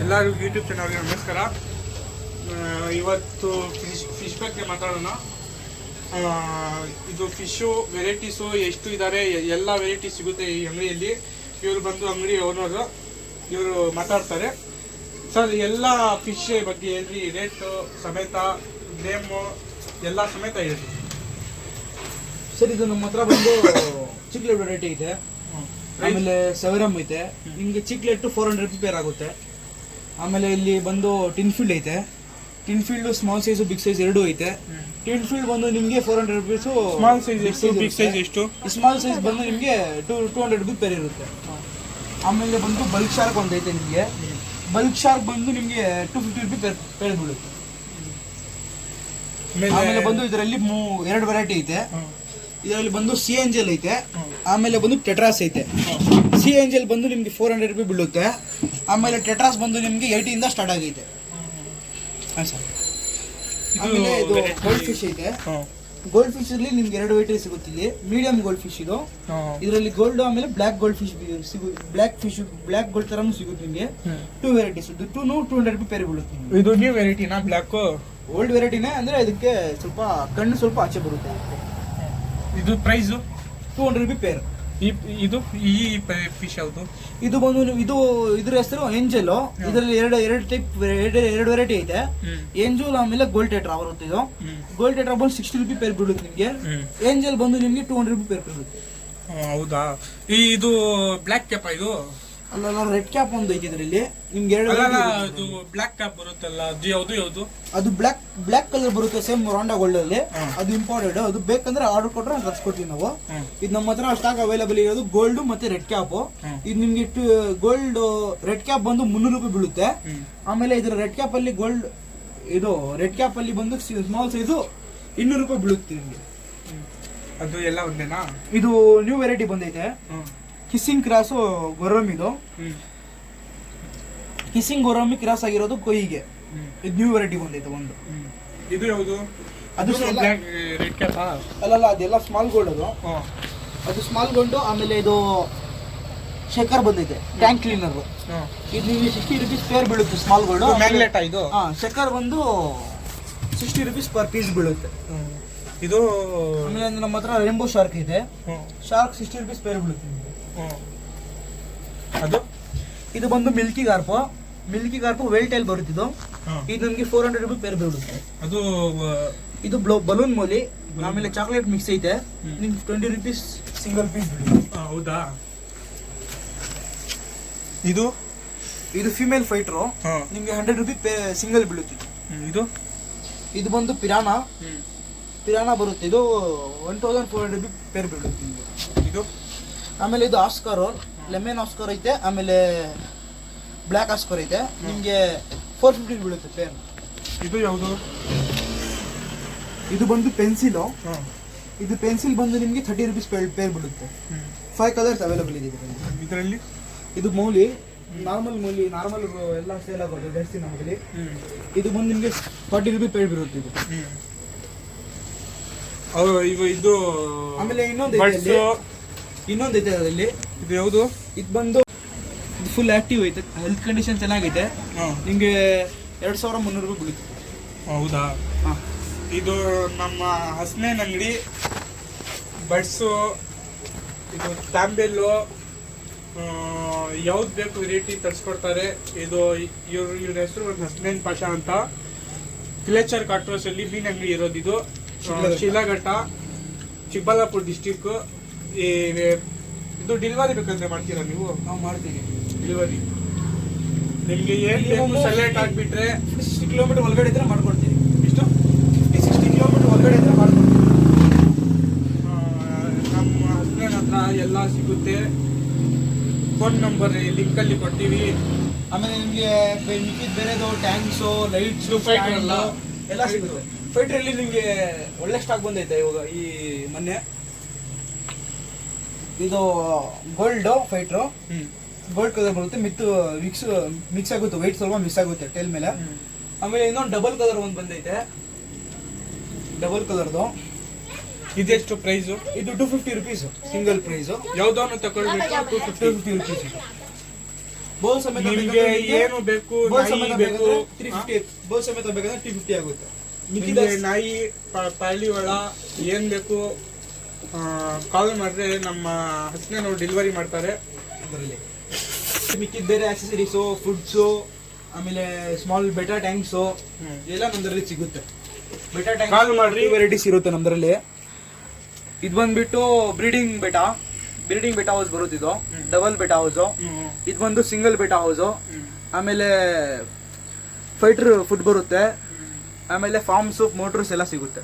ಎಲ್ಲರಿಗೂ ಯೂಟ್ಯೂಬ್ ಚಾನಲ್ಗೆ ನಮಸ್ಕಾರ. ಇವತ್ತು ಫಿಶ್ ಬಗ್ಗೆ ಮಾತಾಡೋಣ. ಇದು ಫಿಶು ವೆರೈಟೀಸು ಎಷ್ಟು ಇದ್ದಾರೆ, ಎಲ್ಲ ವೆರೈಟೀಸ್ ಸಿಗುತ್ತೆ ಈ ಅಂಗಡಿಯಲ್ಲಿ. ಇವರು ಬಂದು ಅಂಗಡಿ ಓನರು, ಇವರು ಮಾತಾಡ್ತಾರೆ. ಸರ್, ಎಲ್ಲ ಫಿಶ್ ಬಗ್ಗೆ ಹೇಳ್ರಿ, ರೇಟು ಸಮೇತ, ನೇಮು ಎಲ್ಲ ಸಮೇತ ಹೇಳ್ರಿ. ಸರ್, ಇದು ನಮ್ಮ ಹತ್ರ ಬಂದು ಚಿಕ್ಲೆಟ್ ವೆರೈಟಿ ಇದೆ, ಆಮೇಲೆ ಸೆವೆರಮ್ ಐತೆ. ನಿಮಗೆ ಚಿಕ್ಲೆಟ್ 400 ರೂಪಾಯಿ ಪೇರ್ ಆಗುತ್ತೆ. ಆಮೇಲೆ ಇಲ್ಲಿ ಬಂದು ಟಿನ್ ಫೀಲ್ಡ್ ಐತೆ. Tin field small size big size ಎರಡೂ ಐತೆ. ಟಿನ್ ಫೀಲ್ಡ್ ಬಂದು ನಿಮಗೆ 400 ರೂಪೀಸು. ಸ್ಮಾಲ್ ಸೈಜ್ ಎಷ್ಟು, ಬಿಗ್ ಸೈಜ್ ಎಷ್ಟು? ಸ್ಮಾಲ್ ಸೈಜ್ ಬಂದು ನಿಮಗೆ 200 ರೂಪಾಯಿ ಪೇರ್ ಇರುತ್ತೆ. ಆಮೇಲೆ ಬಂದು ಬಲ್ಕ್ ಶಾರ್ಕ್ ಒಂದು ಐತೆ. ನಿಮಗೆ ಬಲ್ಕ್ ಶಾರ್ಕ್ ಬಂದು ನಿಮಗೆ 250 ರೂಪಾಯಿ ಪೇರ್ ಬೀಳುತ್ತೆ. ಆಮೇಲೆ ಬಂದು ಇದರಲ್ಲಿ 2 ವೆರೈಟಿ ಐತೆ. ಇದರಲ್ಲಿ ಬಂದು ಸಿ ಏಂಜಲ್ ಐತೆ, ಆಮೇಲೆ ಬಂದು ಟೆಟ್ರಾಸ್ ಐತೆ. ಸಿ ಏಂಜಲ್ ಬಂದು ನಿಮ್ಗೆ 400 ರೂಪಾಯಿ ಬೀಳುತ್ತೆ. ಆಮೇಲೆ ಟೆಟ್ರಾಸ್ ಬಂದು ನಿಮ್ಗೆ 80 ಇಂದ ಸ್ಟಾರ್ಟ್ ಆಗೈತೆ. ಹಾಂ ಸರ್. ಆಮೇಲೆ ಇದು ಗೋಲ್ಡ್ ಫಿಶ್ ಐತೆ. ಗೋಲ್ಡ್ ಫಿಶ್ ಅಲ್ಲಿ ನಿಮ್ಗೆ 2 ವೆರೈಟಿ ಸಿಗುತ್ತೆ. ಇಲ್ಲಿ ಮೀಡಿಯಂ ಗೋಲ್ಡ್ ಫಿಶ್ ಇದು. ಇದರಲ್ಲಿ ಗೋಲ್ಡ್ ಆಮೇಲೆ black gold fish black gold ತರನು ಸಿಗುತ್ತೆ ನಿಮಗೆ. 2 ವೆರೈಟೀಸ್. ಇದು 200 ರೂಪಾಯಿ ಪೇರ್ ಬೀಳುತ್ತೆ. ಇದು ನ್ಯೂ ವೆರೈಟಿನಾ? ಬ್ಲಾಕ್ ಓಲ್ಡ್ ವೆರೈಟಿನೇ, ಅಂದ್ರೆ ಇದಕ್ಕೆ ಸ್ವಲ್ಪ ಕಣ್ಣು ಸ್ವಲ್ಪ ಆಚೆ ಬರುತ್ತೆ. ಇದು ಪ್ರೈಸು 200 ರೂಪಾಯಿ ಪೇರ್. ಇದು ಈ ಫಿಶ್ ಯಾವುದು? ಇದು ಬಂದು ಇದ್ರ ಹೆಸರು ಏಂಜಲ್. ಇದರಲ್ಲಿ ಎರಡು ವೆರೈಟಿ ಐತೆ. ಏಂಜಲ್ ಆಮೇಲೆ ಗೋಲ್ಡ್ ಟೆಟ್ರಾ ಬರುತ್ತೆ. ಇದು ಗೋಲ್ಡ್ ಟೆಟ್ರಾ ಬಂದು 60 ರೂಪಾಯಿ ಪೇರ್ ಬೀಳುತ್ತೆ ನಿಮ್ಗೆ. ಏಂಜಲ್ ಬಂದು ನಿಮ್ಗೆ 200 ರೂಪಾಯಿ ಪೇರ್ ಬೀಳುತ್ತೆ. ಹೌದಾ? ಇದು ಬ್ಲಾಕ್ ಕ್ಯಾಪ್ ಇದು? ಅಲ್ಲ, ರೆಡ್ ಕ್ಯಾಪ್ ಒಂದು ಐತೆ. ಇದರಲ್ಲಿ ನಿಮ್ಗೆ ಅದು ಬ್ಲಾಕ್ ಕ್ಯಾಪ್ ಬರುತ್ತಲ್ಲ, ಅದು ಯಾವುದು? ಅದು ಬ್ಲಾಕ್ ಕಲರ್ ಬರುತ್ತೆ, ಸೇಮ್ ರಾಂಡಾ ಗೋಲ್ಡ್ ಅಲ್ಲಿ. ಅದು ಇಂಪಾರ್ಟೆಂಟ್. ಅದು ಬೇಕಂದ್ರೆ ಆರ್ಡರ್ ಕೊಟ್ರೆ ತರಿಸ್ಕೊಡ್ತೀವಿ ನಾವು. ಇದು ನಮ್ಮ ಹತ್ರ ಸ್ಟಾಕ್ ಅವೈಲೇಬಲ್ ಇರೋದು ಗೋಲ್ಡ್ ಮತ್ತೆ ರೆಡ್ ಕ್ಯಾಪ್. ಇದು ನಿಮ್ಗೆ ಗೋಲ್ಡ್ ರೆಡ್ ಕ್ಯಾಪ್ ಬಂದು 300 ರೂಪಾಯಿ ಬೀಳುತ್ತೆ. ಆಮೇಲೆ ಇದ್ರ ರೆಡ್ ಕ್ಯಾಪ್ ಅಲ್ಲಿ ರೆಡ್ ಕ್ಯಾಪ್ ಅಲ್ಲಿ ಬಂದು ಸ್ಮಾಲ್ ಸೈಜು 200 ರೂಪಾಯಿ ಬೀಳುತ್ತೆ ನಿಮ್ಗೆ. ಅದು ಎಲ್ಲ ಒಂದೇನಾ? ಇದು ನ್ಯೂ ವೆರೈಟಿ ಬಂದೈತೆ. Kissing cross gourami. ಇದು ಕಿಸ್ಸಿಂಗ್ ಗೊರಮಿ ಕ್ರಾಸ್ ಆಗಿರೋದು ಕೊಯ್ಯಿಗೆ. ಇದು ನ್ಯೂ ವೆರೈಟಿ ಬಂದೈತೆ ಒಂದು. ಇದು ಯಾವುದು? ಅದು ರೆಡ್ ಕ್ಯಾಪ್ ಅಲ್ಲ, ಅದೆಲ್ಲ ಸ್ಮಾಲ್ ಗೋಲ್ಡ್. ಅದು ಸ್ಮಾಲ್ ಗೋಲ್ಡ್. ಆಮೇಲೆ ಇದು ಶೇಖರ್ ಬಂದೈತೆ, ಟ್ಯಾಂಕ್ ಕ್ಲೀನರ್. ಇದು ನಿಮಗೆ 60 ರೂಪೀಸ್ ಪೇರ್ ಬೀಳುತ್ತೆ. Small gold magnet. ಇದು ಶೇಖರ್ ಬಂದು 60 ರೂಪೀಸ್ ಪರ್ ಪೀಸ್ ಬೀಳುತ್ತೆ. ಇದು ಆಮೇಲೆ ನಮ್ಮ ಹತ್ರ ರೇಂಬೋ ಶಾರ್ಕ್ ಇದೆ. ಶಾರ್ಕ್ 60 ರೂಪೀಸ್ ಪೇರ್ ಬೀಳುತ್ತೆ. ಇದು ಬಂದು ಮಿಲ್ಕಿ ಕಾರ್ಪ್ ವೆಲ್ ಟೈಲ್ ಬರುತ್ತಿದ್ದು. ಇದು ನಮ್ಗೆ 400 ರೂಪಾಯಿ ಪೇರ್ ಬೀಳುತ್ತೆ. ಇದು ಬಲೂನ್ ಮೂಲಿ, ಆಮೇಲೆ ಚಾಕ್ಲೇಟ್ ಮಿಕ್ಸ್ ಐತೆ. ನಿಮ್ಗೆ 20 ರೂಪೀಸ್ ಸಿಂಗಲ್ ಪೀಸ್ ಬೀಳುತ್ತೆ. ಹೌದಾ? ಇದು ಫಿಮೇಲ್ ಫೈಟ್ರು. ನಿಮ್ಗೆ 100 ರೂಪಾಯಿ ಸಿಂಗಲ್ ಬೀಳುತ್ತೆ. ಇದು ಬಂದು ಪಿರಾನ ಬರುತ್ತೆ. ಇದು 1400 ರೂಪಾಯಿ ಪೇರ್ ಬೀಳುತ್ತೆ. ಆಮೇಲೆ ಇದು ಆಸ್ಕರ್, ಲೆಮನ್ ಆಸ್ಕರ್ ಐತೆ. ಆಮೇಲೆ ಬ್ಲ್ಯಾಕ್ ಆಸ್ಕರ್ ಐತೆ. ನಿಮ್ಗೆ 450 ಬೀಳುತ್ತೆ ಪೇರ್. ಇದು ಯಾವುದು? ಇದು ಬಂದು ಪೆನ್ಸಿಲ್. ಇದು ಪೆನ್ಸಿಲ್ ಬಂದು ನಿಮ್ಗೆ 30 ರೂಪೀಸ್ ಪೇರ್ ಬೀಳುತ್ತೆ. 5 ಕಲರ್ಸ್ ಅವೈಲೇಬಲ್ ಇದೆ ಇದರಲ್ಲಿ. ಇದು ಮೌಲಿ, ನಾರ್ಮಲ್ ಎಲ್ಲ ಸೇಲ್ ಆಗೋದು ಜಾಸ್ತಿ ನಮ್ಮಲ್ಲಿ. ಇದು ಬಂದು ನಿಮ್ಗೆ 40 ರೂಪಾಯಿ ಪೇರ್ ಬೀಳುತ್ತೆ. ಇದು ಆಮೇಲೆ ಇನ್ನೊಂದು ಐತೆ ಅದರಲ್ಲಿ. ಇದು ಯಾವುದು? ಇದು ಬಂದು ಫುಲ್ ಆಕ್ಟಿವ್ ಐತೆ. ಹೆಲ್ತ್ ಕಂಡೀಷನ್ ಚೆನ್ನಾಗೈತೆ. ನಿಮಗೆ 2300 ರೂಪಾಯಿ ಬೀಳುತ್ತೆ. ಹೌದಾ? ಇದು ನಮ್ಮ ಹಸ್ನೇನ್ ಅಂಗಡಿ. ಬಡ್ಸು, ಇದು ತಾಂಬೆಲ್ಲು, ಯಾವ್ದು ಬೇಕು ವೆರೈಟಿ ತರಿಸ್ಕೊಡ್ತಾರೆ. ಇವ್ರ ಹೆಸರು ಒಂದು ಹಸ್ನೇನ್ ಪಾಷಾ ಅಂತ. ಕ್ಲೇಚರ್ ಕಾಟ್ರೋಸ್ ಅಲ್ಲಿ ಮೀನ್ ಅಂಗಡಿ ಇರೋದು. ಇದು ಶಿಲಾಘಟ್ಟ, ಚಿಕ್ಕಬಳ್ಳಾಪುರ ಡಿಸ್ಟಿಕ್. ಇದು ಡೆಲಿವರಿ ಬೇಕಂದ್ರೆ ಮಾಡ್ತೀರಾ ನೀವು? ನಾವು ಮಾಡ್ತೀವಿ ಡೆಲಿವರಿ. ನಿಮಗೆ ಏನು ಬೇಕು ಸೆಲೆಕ್ಟ್ ಆಗಿಬಿಟ್ರೆ 60 ಕಿಲೋಮೀಟರ್ ಒಳಗಡೆ ಇದ್ರೆ ಮಾಡ್ಕೊಡ್ತೀವಿ. ಎಷ್ಟು? 60 ಕಿಲೋಮೀಟರ್ ಒಳಗಡೆ ಇದ್ರೆ ಮಾಡ್ಕೊಡ್ತೀವಿ. ನಮ್ಮ ಹಸ್ಬೆಂಡ್ ಹತ್ರ ಎಲ್ಲ ಸಿಗುತ್ತೆ. ಫೋನ್ ನಂಬರ್ ಲಿಂಕಲ್ಲಿ ಕೊಡ್ತೀವಿ. ಆಮೇಲೆ ನಿಮಗೆ ಬೇರೆದು ಟ್ಯಾಂಕ್ಸು, ಲೈಟ್ಸು, ಫೈಟರ್ ಎಲ್ಲ ಸಿಗುತ್ತೆ. ಫೈಟ್ರಲ್ಲಿ ನಿಮಗೆ ಒಳ್ಳೆ ಸ್ಟಾಕ್ ಬಂದೈತೆ ಇವಾಗ ಈ ಮೊನ್ನೆ. ಇದು ಗೋಲ್ಡ್ ಫೈಟ್ರು, ಗೋಲ್ಡ್ ಕಲರ್ ಬರುತ್ತೆ. ಮಿಕ್ಸ್ ಆಗುತ್ತೆ, ವೈಟ್ ಸ್ವಲ್ಪ ಮಿಕ್ಸ್ ಆಗುತ್ತೆ ಟೈಲ್ ಮೇಲೆ. ಆಮೇಲೆ ಇನ್ನೊಂದು ಡಬಲ್ ಕಲರ್ ಒಂದು ಬಂದೈತೆ, ಡಬಲ್ ಕಲರ್ದು. ಇದೆಷ್ಟು ಪ್ರೈಸು? ಇದು 250 ರೂಪೀಸ್ ಸಿಂಗಲ್ ಪ್ರೈಸು. ಯಾವ್ದಾನು ತಗೊಳ್ಬೇಕು 250 ರೂಪೀಸ್. ಬೋಲ್ ಸಮೇತ ನಿಮ್ಗೆ ಏನು ಬೇಕು, ಬೋಲ್ ನಾಯಿ ಸಮೇತ ಬೇಕು, ಬೇಕಾದ್ರೆ 350, ಬೋಲ್ ಸಮೇತ ಬೇಕಾದ್ರೆ 350 ಆಗುತ್ತೆ. ಮಿಕ್ಕಿದ ನಿಮ್ಗೆ ನಾಯಿ ಪಾಳಿವಾಳ ಏನ್ ಬೇಕು ಕಾಲ್ ಮಾಡಿದ್ರೆ ನಮ್ಮ ಹಸ್ಬೆಂಡ್ ಡೆಲಿವರಿ ಮಾಡ್ತಾರೆ. ಅದರಲ್ಲಿ ಮಿಕ್ಕಿದ ಬೇರೆ ಆಕ್ಸೆಸರೀಸು, ಫುಡ್ಸು, ಆಮೇಲೆ ಸ್ಮಾಲ್ ಬೆಟಾ ಟ್ಯಾಂಕ್ಸು ಎಲ್ಲ ನಮ್ದ್ರಲ್ಲಿ ಸಿಗುತ್ತೆ. ಬೆಟಾ ಟ್ಯಾಂಕ್ ಕಾಲ್ ಮಾಡ್ರಿ. ವೆರೈಟೀಸ್ ಇರುತ್ತೆ ನಮ್ದ್ರಲ್ಲಿ. ಇದು ಬಂದ್ಬಿಟ್ಟು ಬ್ರೀಡಿಂಗ್ ಬೆಟಾ ಹೌಸ್ ಬರುತ್ತೆ. ಇದು ಡಬಲ್ ಬೆಟಾ ಹೌಸ್. ಇದು ಬಂದು ಸಿಂಗಲ್ ಬೆಟಾ ಹೌಸ್. ಆಮೇಲೆ ಫೈಟರ್ ಫುಡ್ ಬರುತ್ತೆ. ಆಮೇಲೆ ಫಾರ್ಮ್ಸ್, ಮೋಟರ್ಸ್ ಎಲ್ಲ ಸಿಗುತ್ತೆ.